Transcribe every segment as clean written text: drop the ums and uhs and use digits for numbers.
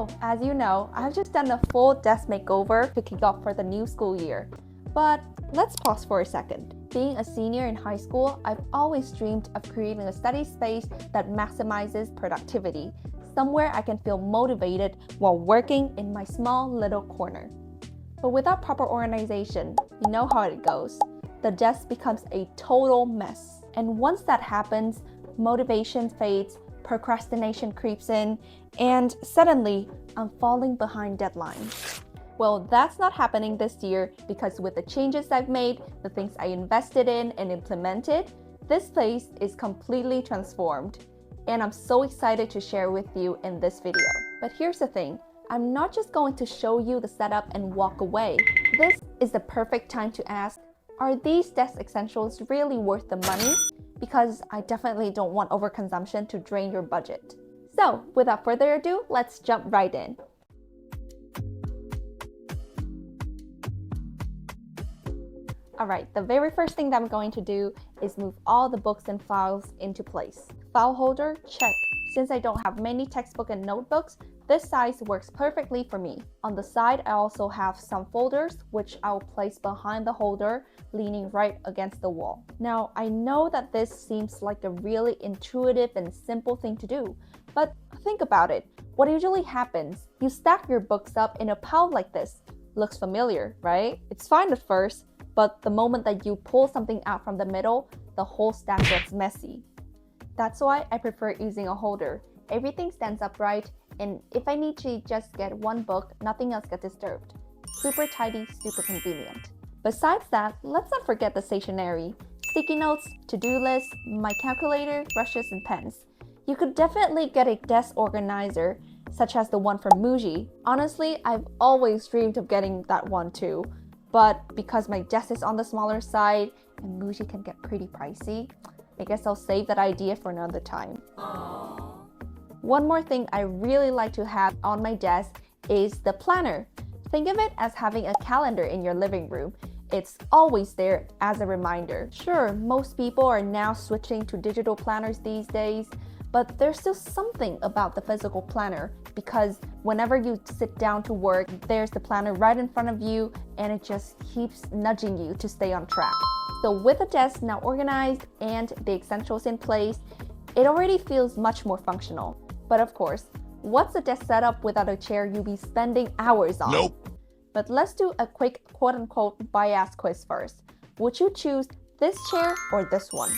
Well, as you know, I've just done a full desk makeover to kick off for the new school year. But let's pause for a second. Being a senior in high school, I've always dreamed of creating a study space that maximizes productivity, somewhere I can feel motivated while working in my small little corner. But without proper organization, you know how it goes. The desk becomes a total mess. And once that happens, motivation fades, procrastination creeps in, and suddenly, I'm falling behind deadlines. Well, that's not happening this year because with the changes I've made, the things I invested in and implemented, this place is completely transformed. And I'm so excited to share with you in this video. But here's the thing, I'm not just going to show you the setup and walk away. This is the perfect time to ask, are these desk essentials really worth the money? Because I definitely don't want overconsumption to drain your budget. So without further ado, let's jump right in. Alright, the very first thing that I'm going to do is move all the books and files into place. File holder, check. Since I don't have many textbooks and notebooks, this size works perfectly for me. On the side, I also have some folders, which I'll place behind the holder, leaning right against the wall. Now, I know that this seems like a really intuitive and simple thing to do, but think about it. What usually happens, you stack your books up in a pile like this. Looks familiar, right? It's fine at first, but the moment that you pull something out from the middle, the whole stack gets messy. That's why I prefer using a holder. Everything stands upright, and if I need to just get one book, nothing else gets disturbed. Super tidy, super convenient. Besides that, let's not forget the stationery. Sticky notes, to-do lists, my calculator, brushes, and pens. You could definitely get a desk organizer, such as the one from Muji. Honestly, I've always dreamed of getting that one too. But because my desk is on the smaller side and Muji can get pretty pricey, I guess I'll save that idea for another time. One more thing I really like to have on my desk is the planner. Think of it as having a calendar in your living room. It's always there as a reminder. Sure, most people are now switching to digital planners these days, but there's still something about the physical planner because whenever you sit down to work, there's the planner right in front of you and it just keeps nudging you to stay on track. So with the desk now organized and the essentials in place, it already feels much more functional. But of course, what's a desk setup without a chair you'll be spending hours on? Nope. But let's do a quick quote-unquote bias quiz first. Would you choose this chair or this one?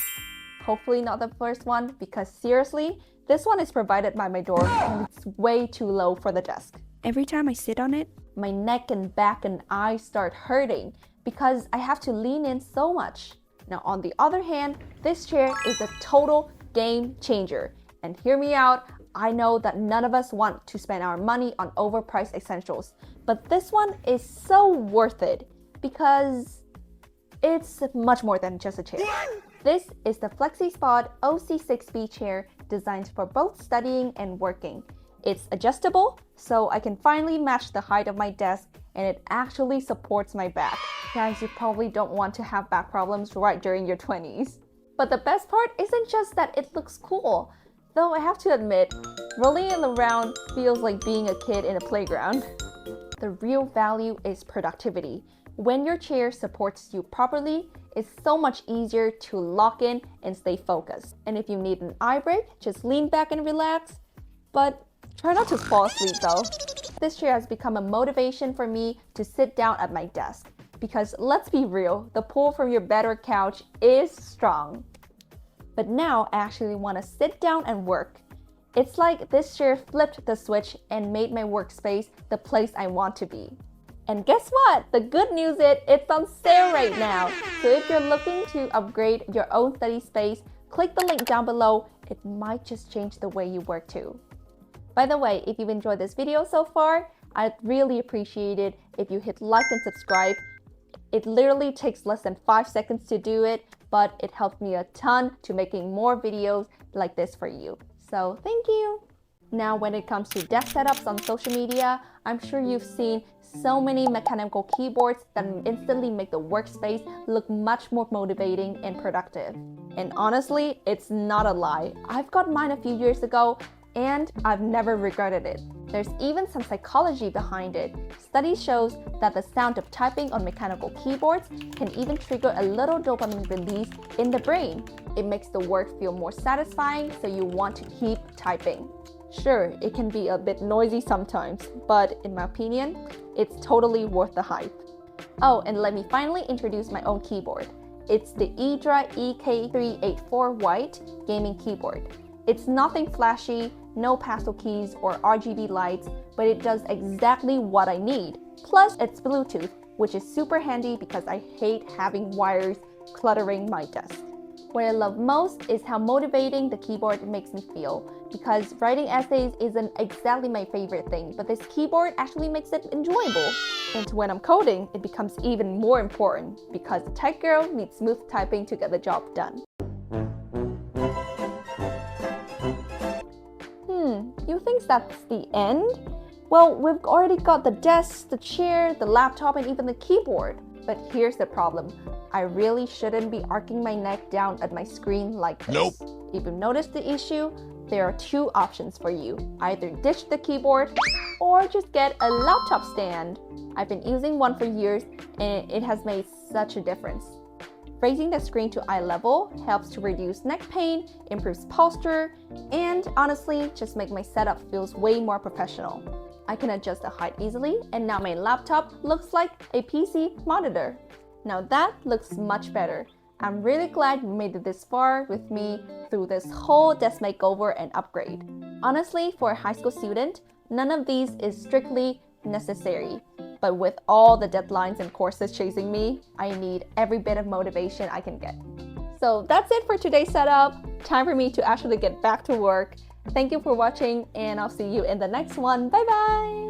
Hopefully not the first one, because seriously, this one is provided by my door and it's way too low for the desk. Every time I sit on it, my neck and back and eyes start hurting because I have to lean in so much. Now on the other hand, this chair is a total game changer. And hear me out, I know that none of us want to spend our money on overpriced essentials, but this one is so worth it because it's much more than just a chair. This is the FlexiSpot OC6B chair designed for both studying and working. It's adjustable, so I can finally match the height of my desk, and it actually supports my back. Guys, you probably don't want to have back problems right during your 20s. But the best part isn't just that it looks cool. Though I have to admit, rolling it around feels like being a kid in a playground. The real value is productivity. When your chair supports you properly, it's so much easier to lock in and stay focused. And if you need an eye break, just lean back and relax. But try not to fall asleep though. This chair has become a motivation for me to sit down at my desk. Because let's be real, the pull from your bed or couch is strong. But now I actually want to sit down and work. It's like this chair flipped the switch and made my workspace the place I want to be. And guess what? The good news is it's on sale right now. So if you're looking to upgrade your own study space, click the link down below. It might just change the way you work too. By the way, if you've enjoyed this video so far, I'd really appreciate it if you hit like and subscribe. It literally takes less than 5 seconds to do it, but it helps me a ton to making more videos like this for you. So thank you! Now when it comes to desk setups on social media, I'm sure you've seen so many mechanical keyboards that instantly make the workspace look much more motivating and productive. And honestly, it's not a lie. I've got mine a few years ago and I've never regretted it. There's even some psychology behind it. Study shows that the sound of typing on mechanical keyboards can even trigger a little dopamine release in the brain. It makes the work feel more satisfying, so you want to keep typing. Sure, it can be a bit noisy sometimes, but in my opinion, it's totally worth the hype. Oh, and let me finally introduce my own keyboard. It's the EDRA EK384 White gaming keyboard. It's nothing flashy, no pastel keys or RGB lights, but it does exactly what I need. Plus, it's Bluetooth, which is super handy because I hate having wires cluttering my desk. What I love most is how motivating the keyboard makes me feel, because writing essays isn't exactly my favorite thing, but this keyboard actually makes it enjoyable. And when I'm coding, it becomes even more important, because a tech girl needs smooth typing to get the job done. You think that's the end? Well, we've already got the desk, the chair, the laptop, and even the keyboard. But here's the problem. I really shouldn't be arcing my neck down at my screen like this. Nope. If you've noticed the issue, there are two options for you. Either ditch the keyboard or just get a laptop stand. I've been using one for years and it has made such a difference. Raising the screen to eye level helps to reduce neck pain, improves posture, and honestly, just make my setup feels way more professional. I can adjust the height easily, and now my laptop looks like a PC monitor. Now that looks much better. I'm really glad you made it this far with me through this whole desk makeover and upgrade. Honestly, for a high school student, none of these is strictly necessary. But with all the deadlines and courses chasing me, I need every bit of motivation I can get. So that's it for today's setup. Time for me to actually get back to work. Thank you for watching, and I'll see you in the next one. Bye bye!